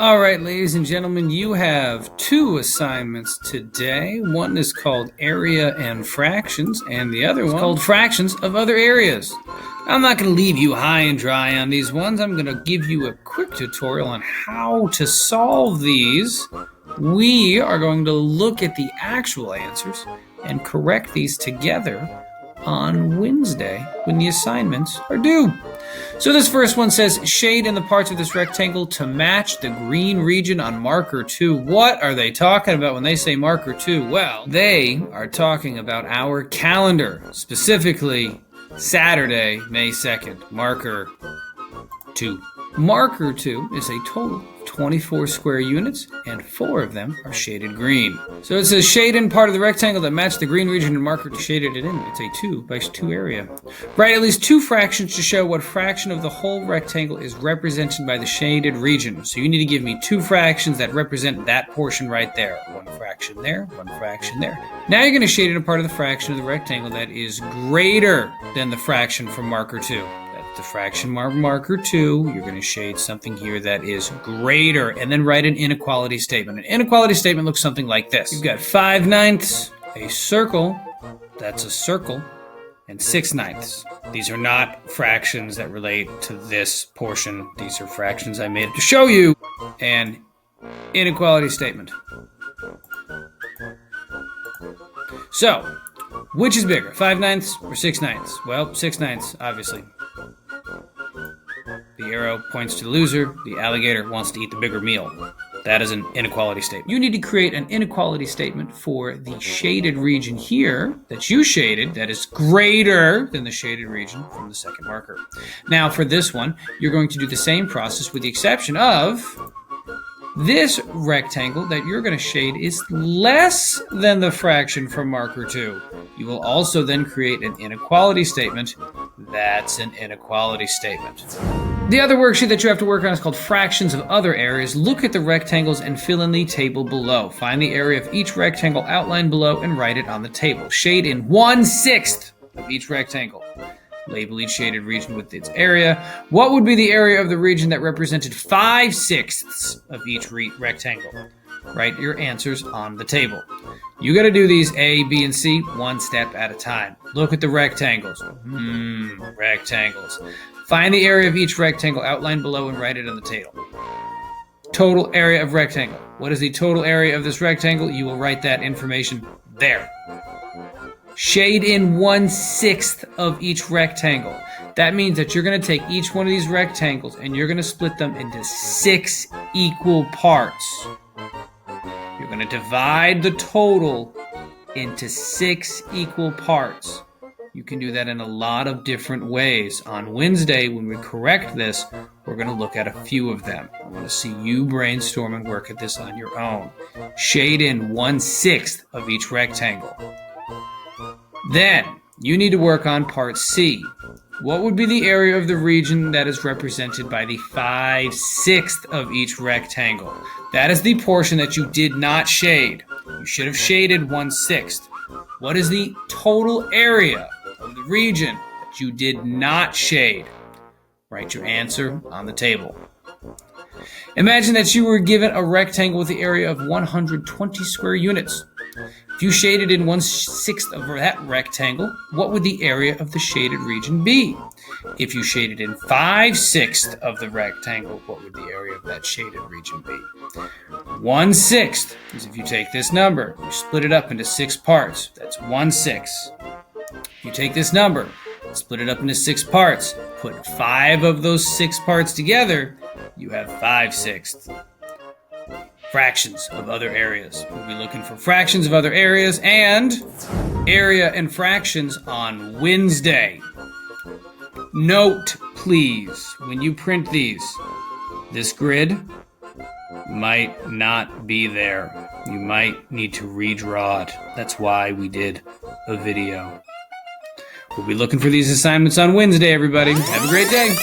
All right, ladies and gentlemen, you have two assignments today. One is called Area and Fractions, and the other one is called Fractions of Other Areas. I'm not going to leave you high and dry on these ones. I'm going to give you a quick tutorial on how to solve these. We are going to look at the actual answers and correct these together on Wednesday when the assignments are due. So this first one says, shade in the parts of this rectangle to match the green region on marker 2. What are they talking about when they say marker 2? Well, they are talking about our calendar, specifically Saturday, May 2nd, marker 2. Marker 2 is a total of 24 square units, and 4 of them are shaded green. So it says shade in part of the rectangle that match the green region and marker 2 shaded it in. It's a 2 by 2 area. Write at least 2 fractions to show what fraction of the whole rectangle is represented by the shaded region. So you need to give me 2 fractions that represent that portion right there. 1 fraction there, 1 fraction there. Now you're going to shade in a part of the fraction of the rectangle that is greater than the fraction from marker 2. The fraction marker 2, you're going to shade something here that is greater, and then write an inequality statement. An inequality statement looks something like this. You've got 5/9, a circle, that's a circle, and 6/9. These are not fractions that relate to this portion. These are fractions I made up to show you. An inequality statement. So, which is bigger, 5/9 or 6/9? Well, 6/9, obviously. The arrow points to the loser. The alligator wants to eat the bigger meal. That is an inequality statement. You need to create an inequality statement for the shaded region here that you shaded that is greater than the shaded region from the second marker. Now for this one, you're going to do the same process with the exception of this rectangle that you're going to shade is less than the fraction from marker 2. You will also then create an inequality statement. That's an inequality statement. The other worksheet that you have to work on is called Fractions of Other Areas. Look at the rectangles and fill in the table below. Find the area of each rectangle outlined below and write it on the table. Shade in 1/6 of each rectangle. Label each shaded region with its area. What would be the area of the region that represented 5/6 of each rectangle? Write your answers on the table. You got to do these A, B, and C one step at a time. Look at the rectangles. Rectangles. Find the area of each rectangle outlined below and write it on the table. Total area of rectangle. What is the total area of this rectangle? You will write that information there. Shade in 1/6 of each rectangle. That means that you're going to take each one of these rectangles and you're going to split them into 6 equal parts. You're going to divide the total into 6 equal parts. You can do that in a lot of different ways. On Wednesday, when we correct this, we're going to look at a few of them. I want to see you brainstorm and work at this on your own. Shade in 1/6 of each rectangle. Then, you need to work on part C. What would be the area of the region that is represented by the 5/6 of each rectangle? That is the portion that you did not shade. You should have shaded 1/6. What is the total area of the region that you did not shade? Write your answer on the table. Imagine that you were given a rectangle with the area of 120 square units. If you shaded in 1/6 of that rectangle, what would the area of the shaded region be? If you shaded in 5/6 of the rectangle, what would the area of that shaded region be? 1/6 is if you take this number, you split it up into 6 parts. That's 1/6. You take this number, split it up into 6 parts, put 5 of those 6 parts together, you have 5/6. Fractions of other areas. We'll be looking for fractions of other areas and area and fractions on Wednesday. Note, please, when you print these, this grid might not be there. You might need to redraw it. That's why we did a video. We'll be looking for these assignments on Wednesday, everybody. Have a great day.